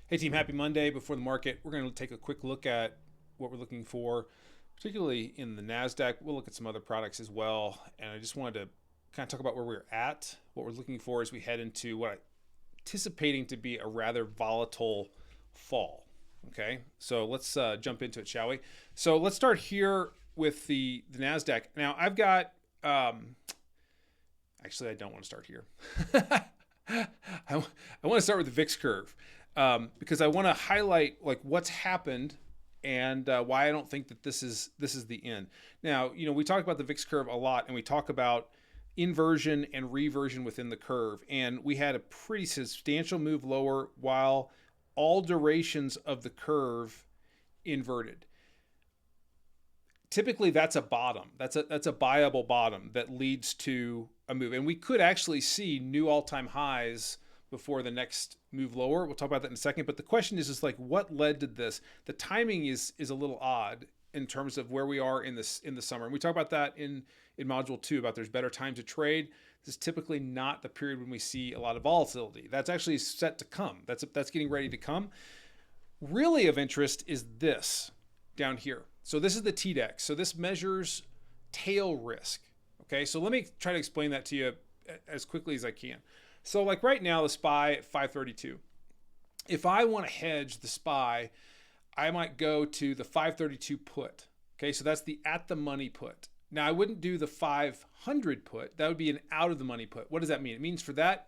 Hey team, happy Monday. Before the market, we're going to take a quick look at what we're looking for, particularly in the NASDAQ. We'll look at some other products as well. And I just wanted to kind of talk about where we're at, what we're looking for as we head into what I'm anticipating to be a rather volatile fall. Okay, so let's jump into it, shall we? So let's start here with the NASDAQ. Now I've got, actually I don't want to start here. I want to start with the VIX curve. Because I want to highlight like what's happened and why I don't think that this is the end. Now, we talk about the VIX curve a lot, and we talk about inversion and reversion within the curve, and we had a pretty substantial move lower while all durations of the curve inverted. Typically, that's a bottom. That's a buyable bottom that leads to a move, and we could actually see new all-time highs before the next move lower. We'll talk about that in a second. But the question is like, what led to this? The timing is a little odd in terms of where we are in the summer. And we talk about that in module 2 about there's better time to trade. This is typically not the period when we see a lot of volatility. That's actually set to come. That's getting ready to come. Really of interest is this down here. So this is the TDEX. So this measures tail risk. Okay, so let me try to explain that to you as quickly as I can. So like right now, the SPY at 532. If I want to hedge the SPY, I might go to the 532 put. Okay, so that's the at the money put. Now I wouldn't do the 500 put. That would be an out of the money put. What does that mean? It means for that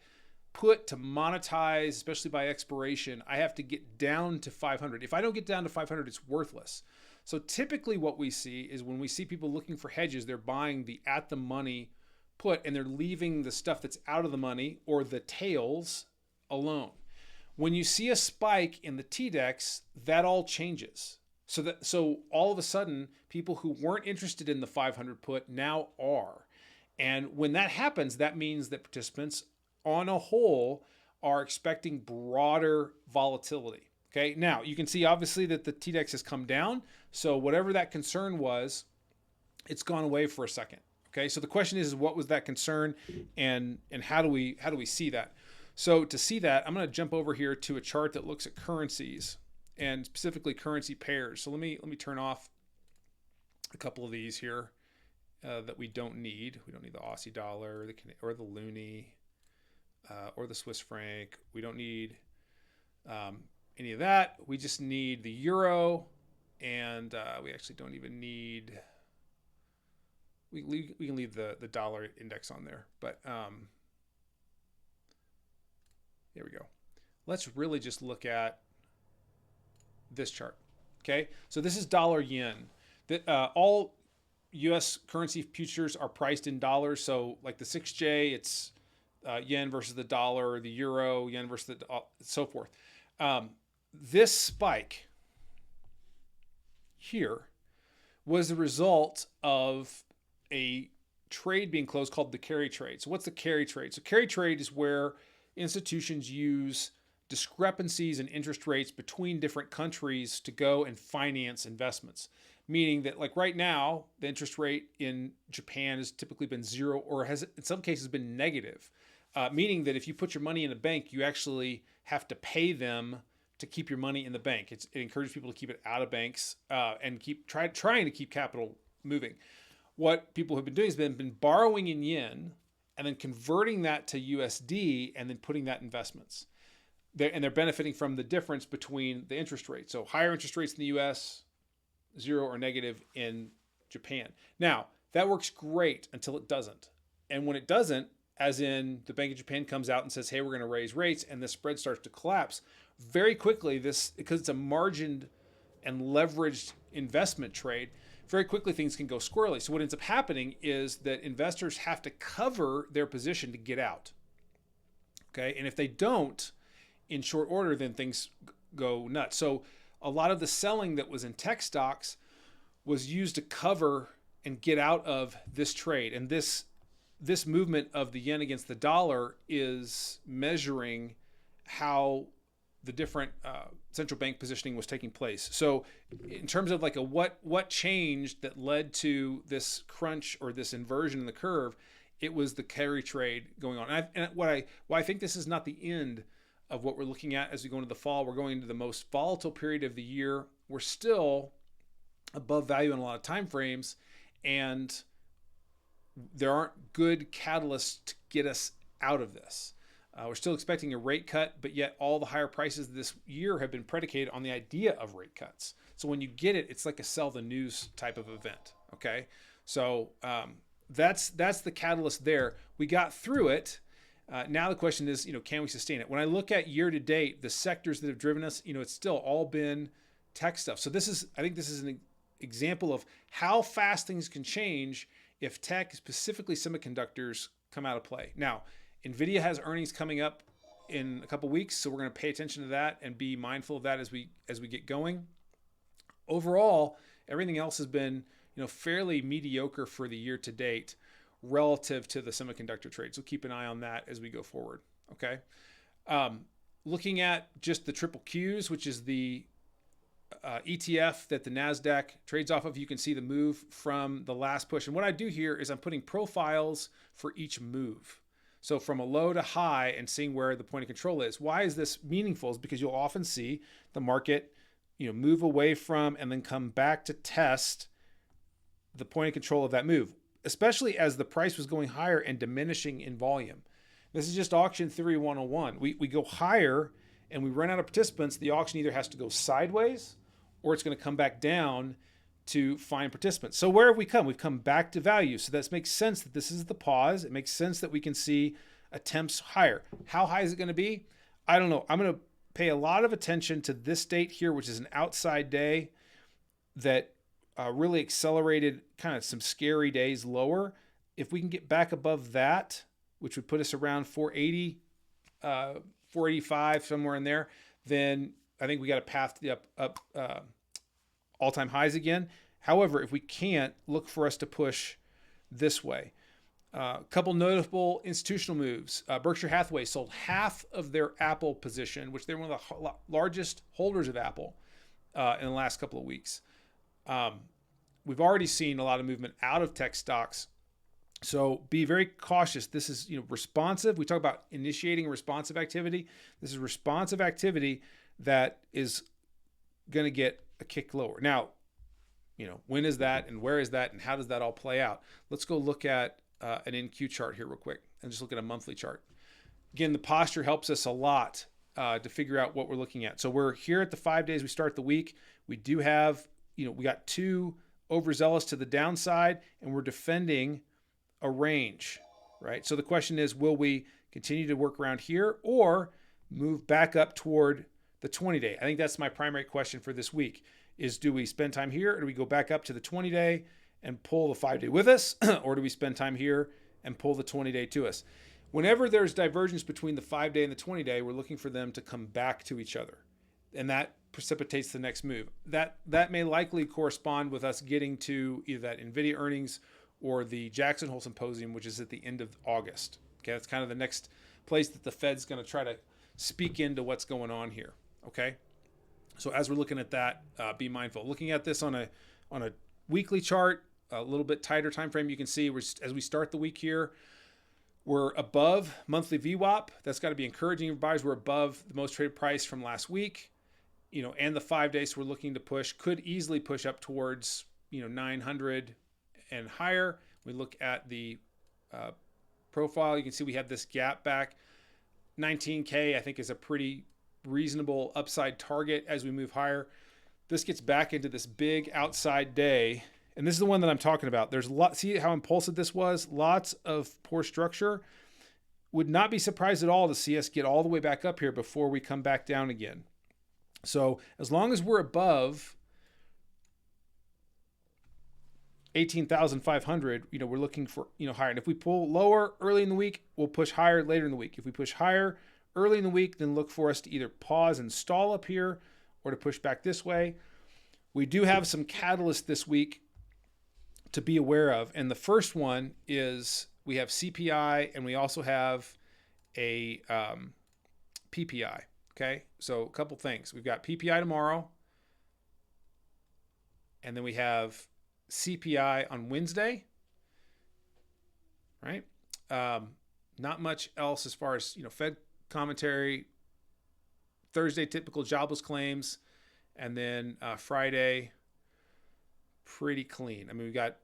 put to monetize, especially by expiration, I have to get down to 500. If I don't get down to 500, it's worthless. So typically what we see is when we see people looking for hedges, they're buying the at the money put and they're leaving the stuff that's out of the money or the tails alone. When you see a spike in the TDEX, that all changes. So all of a sudden, people who weren't interested in the 500 put now are. And when that happens, that means that participants on a whole are expecting broader volatility. Okay, now you can see obviously that the TDEX has come down. So whatever that concern was, it's gone away for a second. Okay, so the question is what was that concern, and how do we see that? So to see that, I'm going to jump over here to a chart that looks at currencies and specifically currency pairs. So let me turn off a couple of these here that we don't need. We don't need the Aussie dollar or the loonie or the Swiss franc. We don't need any of that. We just need the euro, and we actually don't even need. We can leave the dollar index on there, but there we go. Let's really just look at this chart. Okay, so this is dollar yen. All U.S. currency futures are priced in dollars. So like the 6J, it's yen versus the dollar, the euro, yen versus the so forth. This spike here was the result of a trade being closed called the carry trade. So what's the carry trade? So carry trade is where institutions use discrepancies in interest rates between different countries to go and finance investments. Meaning that like right now, the interest rate in Japan has typically been zero or has in some cases been negative. Meaning that if you put your money in a bank, you actually have to pay them to keep your money in the bank. It encourages people to keep it out of banks and trying to keep capital moving. What people have been doing has been borrowing in yen and then converting that to USD and then putting that in investments. They're benefiting from the difference between the interest rates. So higher interest rates in the US, zero or negative in Japan. Now, that works great until it doesn't. And when it doesn't, as in the Bank of Japan comes out and says, hey, we're going to raise rates, and the spread starts to collapse, very quickly, because it's a margined and leveraged investment trade, very quickly things can go squirrely. So what ends up happening is that investors have to cover their position to get out. Okay, and if they don't, in short order, then things go nuts. So a lot of the selling that was in tech stocks was used to cover and get out of this trade. And this movement of the yen against the dollar is measuring how the different central bank positioning was taking place. So in terms of like a what changed that led to this crunch or this inversion in the curve, it was the carry trade going on. And why I think this is not the end of what we're looking at as we go into the fall. We're going into the most volatile period of the year. We're still above value in a lot of time frames, and there aren't good catalysts to get us out of this. We're still expecting a rate cut, but yet all the higher prices this year have been predicated on the idea of rate cuts. So when you get it, it's like a sell the news type of event. Okay, so that's the catalyst there. We got through it. Now the question is, can we sustain it? When I look at year to date, the sectors that have driven us, it's still all been tech stuff. So I think this is an example of how fast things can change if tech, specifically semiconductors, come out of play. Now, NVIDIA has earnings coming up in a couple weeks, so we're going to pay attention to that and be mindful of that as we get going. Overall, everything else has been fairly mediocre for the year to date relative to the semiconductor trade. So keep an eye on that as we go forward. Okay. Looking at just the triple Qs, which is the ETF that the NASDAQ trades off of, you can see the move from the last push. And what I do here is I'm putting profiles for each move. So from a low to high and seeing where the point of control is. Why is this meaningful? Is because you'll often see the market, move away from and then come back to test the point of control of that move, especially as the price was going higher and diminishing in volume. This is just auction theory 101. We go higher and we run out of participants. The auction either has to go sideways or it's going to come back down to find participants. So where have we come? We've come back to value. So that makes sense that this is the pause. It makes sense that we can see attempts higher. How high is it going to be? I don't know. I'm going to pay a lot of attention to this date here, which is an outside day that really accelerated kind of some scary days lower. If we can get back above that, which would put us around 480, 485, somewhere in there, then I think we got a path to the up all-time highs again. However, if we can't, look for us to push this way. A couple notable institutional moves. Berkshire Hathaway sold half of their Apple position, which they're one of the largest holders of Apple in the last couple of weeks. We've already seen a lot of movement out of tech stocks. So be very cautious. This is responsive. We talk about initiating responsive activity. This is responsive activity that is going to get a kick lower. Now, when is that and where is that and how does that all play out? Let's go look at an NQ chart here real quick and just look at a monthly chart. Again, the posture helps us a lot to figure out what we're looking at. So we're here at the 5 days. We start the week. We do have, we got two overzealous to the downside and we're defending a range, right? So the question is, will we continue to work around here or move back up toward the 20-day? I think that's my primary question for this week is, do we spend time here or do we go back up to the 20-day and pull the 5-day with us? Or do we spend time here and pull the 20-day to us? Whenever there's divergence between the 5-day and the 20-day, we're looking for them to come back to each other. And that precipitates the next move. That may likely correspond with us getting to either that NVIDIA earnings or the Jackson Hole Symposium, which is at the end of August. Okay, that's kind of the next place that the Fed's going to try to speak into what's going on here. Okay, so as we're looking at that, be mindful. Looking at this on a weekly chart, a little bit tighter time frame, you can see as we start the week here, we're above monthly VWAP. That's got to be encouraging for buyers. We're above the most traded price from last week, and the 5 days we're looking to push could easily push up towards 900 and higher. We look at the profile. You can see we have this gap back. 19K I think is a pretty reasonable upside target as we move higher. This gets back into this big outside day. And this is the one that I'm talking about. There's a lot, see how impulsive this was? Lots of poor structure. Would not be surprised at all to see us get all the way back up here before we come back down again. So as long as we're above 18,500, we're looking for, higher. And if we pull lower early in the week, we'll push higher later in the week. If we push higher early in the week, then look for us to either pause and stall up here or to push back this way. We do have some catalysts this week to be aware of. And the first one is we have CPI and we also have a PPI. Okay. So a couple things. We've got PPI tomorrow. And then we have CPI on Wednesday, right? Not much else as far as, Fed commentary Thursday, typical jobless claims. And then Friday, pretty clean. I mean, we got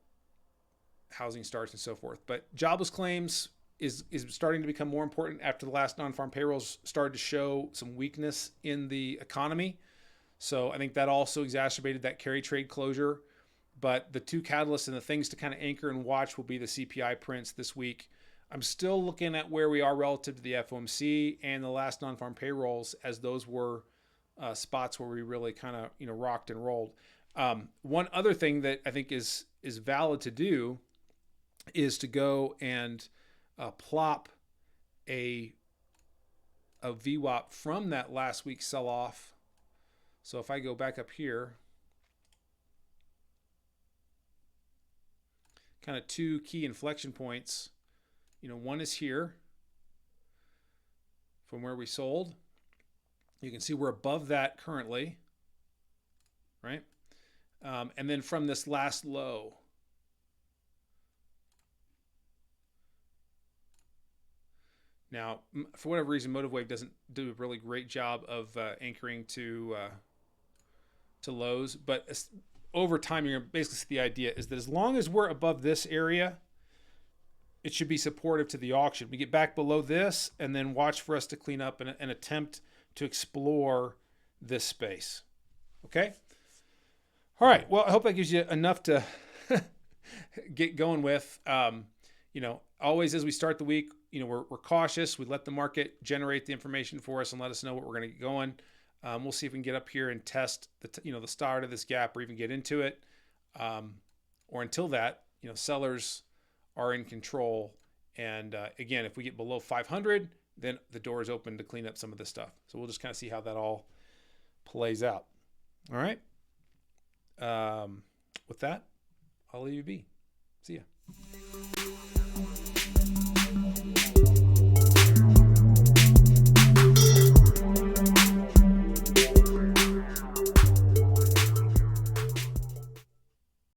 housing starts and so forth. But jobless claims is starting to become more important after the last non-farm payrolls started to show some weakness in the economy. So I think that also exacerbated that carry trade closure. But the two catalysts and the things to kind of anchor and watch will be the CPI prints this week. I'm still looking at where we are relative to the FOMC and the last non-farm payrolls, as those were spots where we really kind of rocked and rolled. One other thing that I think is valid to do is to go and plop a VWAP from that last week's sell-off. So if I go back up here, kind of two key inflection points. One is here from where we sold. You can see we're above that currently, right? And then from this last low. Now, for whatever reason, MotiveWave doesn't do a really great job of anchoring to lows, but over time, you're going to basically see the idea is that as long as we're above this area, it should be supportive to the auction. We get back below this and then watch for us to clean up and attempt to explore this space. Okay? All right. Well, I hope that gives you enough to get going with. Always as we start the week, we're cautious. We let the market generate the information for us and let us know what we're going to get going. We'll see if we can get up here and test the start of this gap or even get into it. Or until that, sellers are in control. And again, if we get below 500, then the door is open to clean up some of this stuff. So we'll just kind of see how that all plays out. All right. With that, I'll leave you be. See ya.